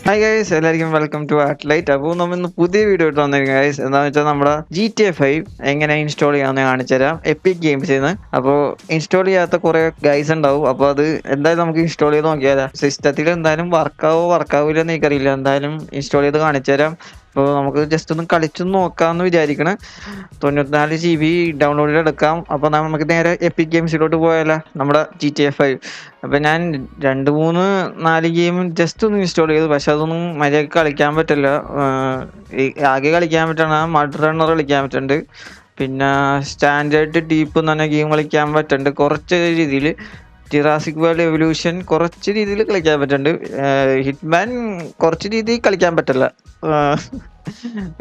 Hi guys, എല്ലാവർക്കും welcome to ആർട്ട്ലൈറ്റ്. അപ്പോൾ നമ്മൾ ഇന്ന് പുതിയ വീഡിയോ ഇട്ട് വന്നിരിക്കുന്നത് ഗൈസ്. എന്താണെന്ന് വെച്ചാൽ നമ്മുടെ GTA 5 എങ്ങനെ ഇൻസ്റ്റാൾ ചെയ്യാമെന്ന് കാണിച്ചു തരാം എപ്പിക് ഗെയിംസിൽ നിന്ന്. അപ്പോൾ ഇൻസ്റ്റാൾ ചെയ്യാത്ത കുറേ ഗൈസ് ഉണ്ടാവും. അപ്പോൾ അത് എന്തായാലും നമുക്ക് ഇൻസ്റ്റാൾ ചെയ്ത് നോക്കിയാലോ. സിസ്റ്റത്തിൽ എന്തായാലും വർക്കാവില്ല എന്ന് എനിക്കറിയില്ല. എന്തായാലും ഇൻസ്റ്റാൾ ചെയ്ത് കാണിച്ചു തരാം. അപ്പോൾ നമുക്ക് ജസ്റ്റ് ഒന്ന് കളിച്ചു നോക്കാമെന്ന് വിചാരിക്കണം. 94 GB ഡൗൺലോഡിൽ എടുക്കാം. അപ്പോൾ നമുക്ക് നേരെ എപ്പിക് ഗെയിംസിലോട്ട് പോയാലോ, നമ്മുടെ GTA 5. അപ്പം ഞാൻ 2, 3, 4 ഗെയിം ജസ്റ്റ് ഒന്ന് ഇൻസ്റ്റാൾ ചെയ്തു. പക്ഷെ അതൊന്നും മര്യാദക്ക് കളിക്കാൻ പറ്റില്ല. ആകെ കളിക്കാൻ പറ്റണ മഡ് റണ്ണർ കളിക്കാൻ പറ്റുന്നുണ്ട്. പിന്നെ സ്റ്റാൻഡേർഡ് ഡീപ്പ് എന്ന് പറഞ്ഞ ഗെയിം കളിക്കാൻ പറ്റുന്നുണ്ട് കുറച്ച് രീതിയിൽ. ജിറാസിക് വേൾഡ് എവല്യൂഷൻ കുറച്ച് രീതിയിൽ കളിക്കാൻ പറ്റുന്നുണ്ട്. ഹിറ്റ്മാൻ കുറച്ച് രീതിയിൽ കളിക്കാൻ പറ്റില്ല.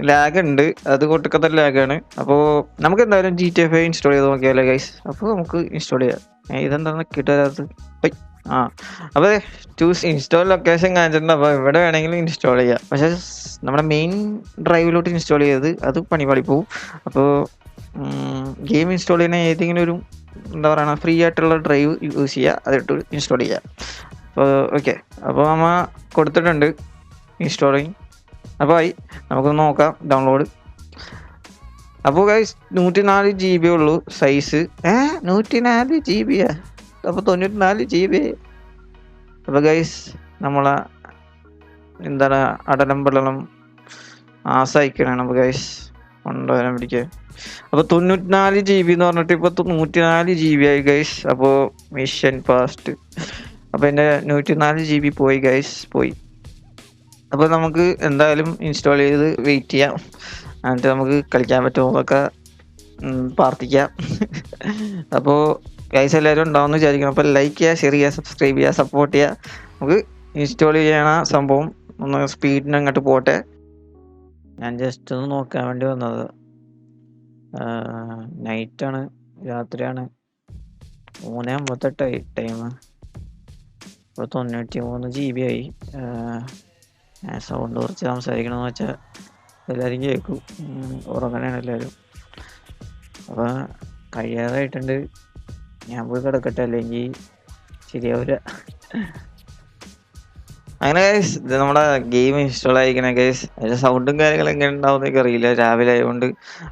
ലാഗ് ഉണ്ട്, അത് കൊട്ടക്കത്തെ ലാഗാണ്. അപ്പോൾ നമുക്ക് എന്തായാലും GTA 5 ഇൻസ്റ്റാൾ ചെയ്ത് നോക്കിയാലോ ഗൈസ്. അപ്പോൾ നമുക്ക് ഇൻസ്റ്റാൾ ചെയ്യാം. ഇതെന്താണ് കിട്ടാത്തത്? അപ്പോൾ ചൂസ് ഇൻസ്റ്റാൾ ലൊക്കേഷൻ കാണിച്ചിട്ടുണ്ട്. അപ്പോൾ എവിടെ വേണമെങ്കിലും ഇൻസ്റ്റാൾ ചെയ്യാം. പക്ഷേ നമ്മുടെ മെയിൻ ഡ്രൈവിലോട്ട് ഇൻസ്റ്റാൾ ചെയ്തത് അത് പണി പോവും. അപ്പോൾ ഗെയിം ഇൻസ്റ്റാൾ ചെയ്യുന്ന ഏതെങ്കിലും ഒരു എന്താ പറയുക ഫ്രീ ആയിട്ടുള്ള ഡ്രൈവ് യൂസ് ചെയ്യുക, അതിട്ട് ഇൻസ്റ്റാൾ ചെയ്യുക. അപ്പോൾ ഓക്കെ, അപ്പോൾ നമ്മൾ കൊടുത്തിട്ടുണ്ട് ഇൻസ്റ്റാളിങ്. അപ്പോൾ ആയി, നമുക്കൊന്ന് നോക്കാം ഡൗൺലോഡ്. അപ്പോൾ ഗൈസ് 104 GB ഉള്ളൂ സൈസ്. 104 GB? അപ്പോൾ 94 GB. അപ്പോൾ ഗൈസ് നമ്മളെ എന്താണ് അടലം പടലം ആസയിക്കണാണ്. അപ്പോൾ ഗൈസ് കൊണ്ടുവരാൻ പിടിക്കുക. അപ്പോൾ 94 GB എന്ന് പറഞ്ഞിട്ട് ഇപ്പോൾ 104 GB ആയി ഗൈസ്. അപ്പോൾ മിഷൻ പാസ്റ്റ്. അപ്പോൾ എൻ്റെ 104 GB പോയി ഗൈസ്, പോയി. അപ്പോൾ നമുക്ക് എന്തായാലും ഇൻസ്റ്റാൾ ചെയ്ത് വെയിറ്റ് ചെയ്യാം. എന്നിട്ട് നമുക്ക് കളിക്കാൻ പറ്റുമോ എന്നൊക്കെ പ്രാർത്ഥിക്കാം. അപ്പോൾ ഗൈസ് എല്ലാവരും ഉണ്ടാവുമെന്ന് വിചാരിക്കണം. അപ്പോൾ ലൈക്ക് ചെയ്യുക, ഷെയർ ചെയ്യുക, സബ്സ്ക്രൈബ് ചെയ്യുക, സപ്പോർട്ട് ചെയ്യുക. നമുക്ക് ഇൻസ്റ്റാൾ ചെയ്യണ സംഭവം ഒന്ന് സ്പീഡിന് അങ്ങോട്ട് പോട്ടെ. ഞാൻ ജസ്റ്റ് ഒന്ന് നോക്കാൻ വേണ്ടി വന്നത്. നൈറ്റാണ്, രാത്രിയാണ്. 3:58 ടൈം. ഇപ്പോൾ 93 GB ആയി. ഞാൻ സൗണ്ട് കുറച്ച് സംസാരിക്കണമെന്ന് വെച്ചാൽ എല്ലാവരും കേൾക്കും. ഉറങ്ങണയാണ് എല്ലാവരും. അപ്പോൾ കഴിയാറായിട്ടുണ്ട്. ഞാൻ പോയി കിടക്കട്ടെ, അല്ലെങ്കിൽ ശരിയാവില്ല. അങ്ങനെ ഗൈസ്, ഇത് നമ്മുടെ ഗെയിം ഇൻസ്റ്റാൾ ആയിരിക്കണേ ഗൈസ്. അതിൻ്റെ സൗണ്ടും കാര്യങ്ങളും എങ്ങനെ ഉണ്ടാവും എന്നൊക്കെ അറിയില്ല, രാവിലെ ആയതുകൊണ്ട്.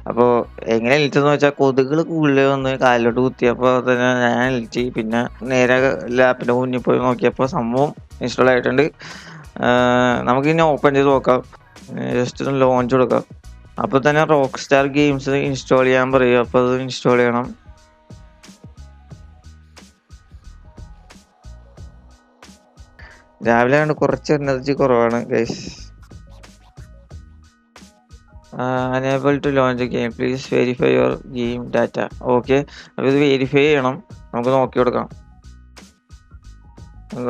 അപ്പോൾ എങ്ങനെ എഴുത്തെന്ന് വെച്ചാൽ കൊതുകൾ കൂടുതൽ വന്ന് കാലിലോട്ട് കുത്തിയപ്പോൾ തന്നെ ഞാൻ എഴുതി. പിന്നെ നേരെ ലാപ്പിൻ്റെ മുന്നിൽ പോയി നോക്കിയപ്പോൾ സംഭവം ഇൻസ്റ്റാൾ ആയിട്ടുണ്ട്. നമുക്കിനി ഓപ്പൺ ചെയ്ത് നോക്കാം. ജസ്റ്റ് ഒന്ന് ലോഞ്ച് കൊടുക്കാം. അപ്പോൾ തന്നെ റോക്ക് സ്റ്റാർ ഗെയിംസ് ഇൻസ്റ്റാൾ ചെയ്യാൻ പറയും. അപ്പോൾ അത് ഇൻസ്റ്റാൾ ചെയ്യണം. രാവിലെ ആയതുകൊണ്ട് കുറച്ച് എനർജി കുറവാണ് guys. Unable to launch game, please verify your game data. Okay, അപ്പോൾ ഇത് വെരിഫൈ ചെയ്യണം. നമുക്ക് നോക്കി കൊടുക്കാം.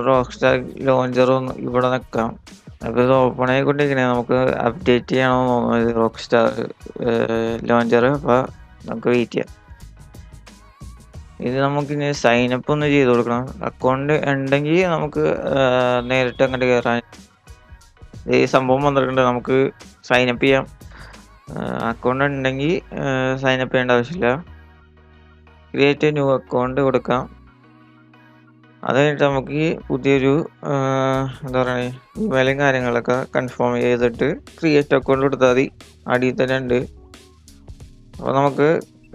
റോക്ക് സ്റ്റാർ ലോഞ്ചർ ഒന്ന് ഇവിടെ നിൽക്കാം. അപ്പോൾ ഇത് ഓപ്പൺ ആയിക്കൊണ്ടിരിക്കണേ. നമുക്ക് അപ്ഡേറ്റ് ചെയ്യണമെന്ന് തോന്നുന്നു ഇത് റോക്ക് സ്റ്റാർ ലോഞ്ചർ. അപ്പോൾ നമുക്ക് വെയിറ്റ് ചെയ്യാം. ഇത് നമുക്കിനി സൈനപ്പ് ഒന്ന് ചെയ്ത് കൊടുക്കണം. അക്കൗണ്ട് ഉണ്ടെങ്കിൽ നമുക്ക് നേരിട്ട് അങ്ങോട്ട് കയറാൻ ഈ സംഭവം വന്നിട്ടുണ്ട്. നമുക്ക് സൈനപ്പ് ചെയ്യാം. അക്കൗണ്ട് ഉണ്ടെങ്കിൽ സൈനപ്പ് ചെയ്യേണ്ട ആവശ്യമില്ല. ക്രിയേറ്റ് ന്യൂ അക്കൗണ്ട് കൊടുക്കാം. അത് കഴിഞ്ഞിട്ട് നമുക്ക് പുതിയൊരു എന്താ പറയുക ഇമെയിലും കാര്യങ്ങളൊക്കെ കൺഫേം ചെയ്തിട്ട് ക്രിയേറ്റ് അക്കൗണ്ട് കൊടുത്താൽ മതി. അടിയിൽ തന്നെ ഉണ്ട്. അപ്പോൾ നമുക്ക്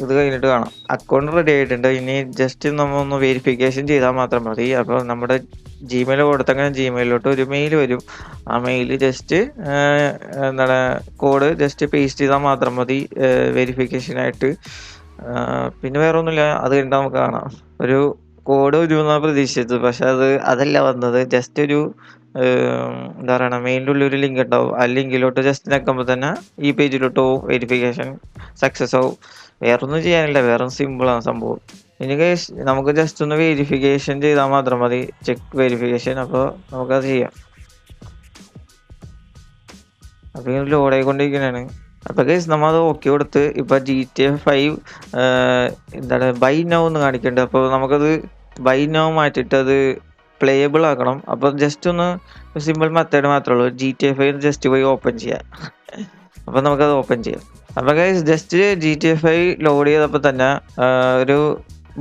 ഇത് കഴിഞ്ഞിട്ട് കാണാം. അക്കൗണ്ട് റെഡി ആയിട്ടുണ്ട്. ഇനി ജസ്റ്റ് നമ്മൾ ഒന്ന് വെരിഫിക്കേഷൻ ചെയ്താൽ മാത്രം മതി. അപ്പോൾ നമ്മുടെ ജിമെയിൽ കൊടുത്തങ്ങനെ ജിമെയിലോട്ട് ഒരു മെയിൽ വരും. ആ മെയിൽ ജസ്റ്റ് എന്താണ് കോഡ് ജസ്റ്റ് പേസ്റ്റ് ചെയ്താൽ മാത്രം മതി വെരിഫിക്കേഷനായിട്ട്. പിന്നെ വേറെ ഒന്നുമില്ല. അത് കഴിഞ്ഞിട്ട് നമുക്ക് കാണാം. ഒരു കോഡ് വരുമെന്നാണ് പ്രതീക്ഷിച്ചത്, പക്ഷെ അതല്ല വന്നത്. ജസ്റ്റ് ഒരു എന്താ പറയുക മെയിലിൻ്റെ ഉള്ളിൽ ഒരു ലിങ്ക് ഉണ്ടാവും. ആ ലിങ്കിലോട്ട് ജസ്റ്റ് നിൽക്കുമ്പോൾ തന്നെ ഈ പേജിലോട്ട് പോകും. വെരിഫിക്കേഷൻ സക്സസ് ആവും. വേറൊന്നും ചെയ്യാനില്ല, വേറെ സിമ്പിളാണ് സംഭവം. ഇനി നമുക്ക് ജസ്റ്റ് ഒന്ന് വെരിഫിക്കേഷൻ ചെയ്താൽ മാത്രം മതി, ചെക്ക് വെരിഫിക്കേഷൻ. അപ്പോൾ നമുക്കത് ചെയ്യാം. അപ്പോൾ ഇത് ലോഡ് ആയിക്കൊണ്ടിരിക്കുന്നതാണ്. അപ്പോൾ ഗൈസ് നമ്മളത് ഓക്കെ കൊടുത്ത് ഇപ്പോൾ GTA 5 എന്താണ് ബൈ നൗ എന്ന് കാണിക്കുന്നുണ്ട്. അപ്പോൾ നമുക്കത് ബൈ നൗ മാറ്റിയിട്ട് അത് പ്ലേയബിൾ ആക്കണം. അപ്പോൾ ജസ്റ്റ് ഒന്ന് സിമ്പിൾ മെത്തേഡ് മാത്രമേ ഉള്ളൂ. GTA 5 ജസ്റ്റ് പോയി ഓപ്പൺ ചെയ്യാം. അപ്പോൾ നമുക്കത് ഓപ്പൺ ചെയ്യാം. അപ്പോൾ ഗൈസ് ജസ്റ്റ് GTA 5 ലോഡ് ചെയ്തപ്പോൾ തന്നെ ഒരു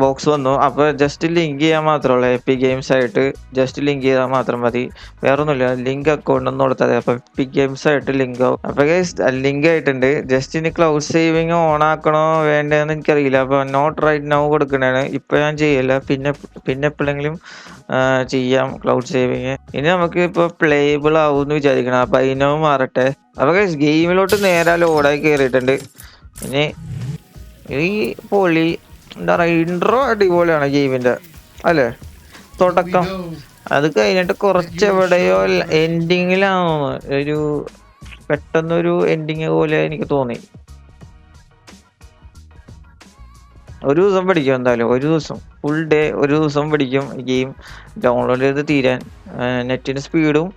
ബോക്സ് വന്നു. അപ്പോൾ ജസ്റ്റ് ലിങ്ക് ചെയ്യാൻ മാത്രമേ ഉള്ളൂ. എപ്പിക് ഗെയിംസ് ആയിട്ട് ജസ്റ്റ് ലിങ്ക് ചെയ്താൽ മാത്രം മതി. വേറൊന്നുമില്ല. ലിങ്ക് അക്കൗണ്ട് ഒന്നും കൊടുത്താൽ മതി. അപ്പോൾ എപ്പിക് ഗെയിംസ് ആയിട്ട് ലിങ്ക് ആവും. അപ്പോൾ ഗൈസ് ലിങ്ക് ആയിട്ടുണ്ട്. ജസ്റ്റ് ഇനി ക്ലൗഡ് സേവിങ് ഓൺ ആക്കണോ വേണ്ടതെന്ന് എനിക്കറിയില്ല. അപ്പോൾ നോട്ട് റൈറ്റ് നൗ കൊടുക്കണതാണ്. ഇപ്പോൾ ഞാൻ ചെയ്യില്ല. പിന്നെ എപ്പോഴെങ്കിലും ചെയ്യാം ക്ലൗഡ് സേവിങ്. ഇനി നമുക്ക് ഇപ്പോൾ പ്ലേബിൾ ആവും എന്ന് വിചാരിക്കണം. അപ്പോൾ അതിനോ മാറട്ടെ. അപ്പോൾ ഗൈസ് ഗെയിമിലോട്ട് നേരെ ലോഡായി കയറിയിട്ടുണ്ട്. ഇനി ഈ പൊളി എന്താ പറയുക, ഇൻട്രോ അടിപൊളിയാണ് ഗെയിമിന്റെ അല്ലേ? തുടക്കം അത് കഴിഞ്ഞിട്ട് കുറച്ച് എവിടെയോ എൻഡിങ്ങിലാണോ ഒരു പെട്ടെന്നൊരു എൻഡിങ് പോലെ എനിക്ക് തോന്നി. ഒരു ദിവസം പഠിക്കും എന്തായാലും, ഒരു ദിവസം ഫുൾ ഡേ ഒരു ദിവസം പഠിക്കും ഗെയിം ഡൗൺലോഡ് ചെയ്ത് തീരാൻ. നെറ്റിന്റെ സ്പീഡും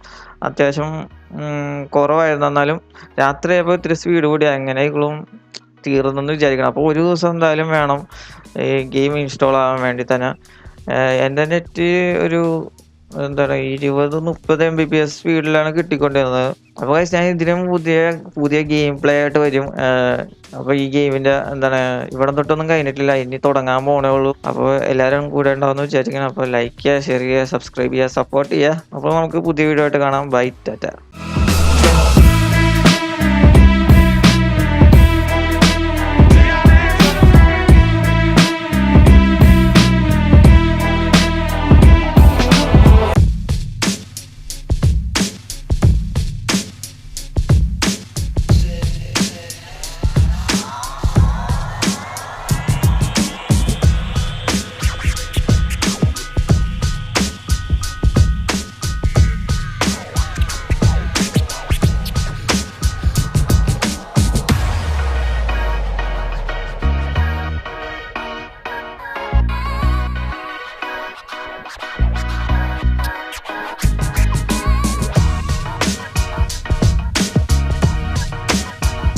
അത്യാവശ്യം കുറവായിരുന്നു. എന്നാലും രാത്രിയായപ്പോൾ ഇത്തിരി സ്പീഡ് കൂടി എങ്ങനെയെങ്കിലും തീർന്നെന്ന് വിചാരിക്കണം. അപ്പോൾ ഒരു ദിവസം എന്തായാലും വേണം ഈ ഗെയിം ഇൻസ്റ്റാൾ ആവാൻ വേണ്ടി തന്നെ. എൻ്റെ നെറ്റ് ഒരു എന്താ പറയുക 20-30 Mbps സ്പീഡിലാണ് കിട്ടിക്കൊണ്ടിരുന്നത്. അപ്പോൾ ഞാൻ ഇതിനും പുതിയ ഗെയിം പ്ലേ ആയിട്ട് വരും. അപ്പോൾ ഈ ഗെയിമിൻ്റെ എന്താണ് ഇവിടെ തൊട്ടൊന്നും കഴിഞ്ഞിട്ടില്ല, ഇനി തുടങ്ങാൻ പോണേ ഉള്ളൂ. അപ്പോൾ എല്ലാവരും കൂടെ ഉണ്ടാവുമെന്ന് വിചാരിക്കണം. അപ്പോൾ ലൈക്ക് ചെയ്യുക, ഷെയർ ചെയ്യുക, സബ്സ്ക്രൈബ് ചെയ്യുക, സപ്പോർട്ട് ചെയ്യുക. അപ്പോൾ നമുക്ക് പുതിയ വീഡിയോ ആയിട്ട് കാണാം. ബൈ, ടാറ്റ.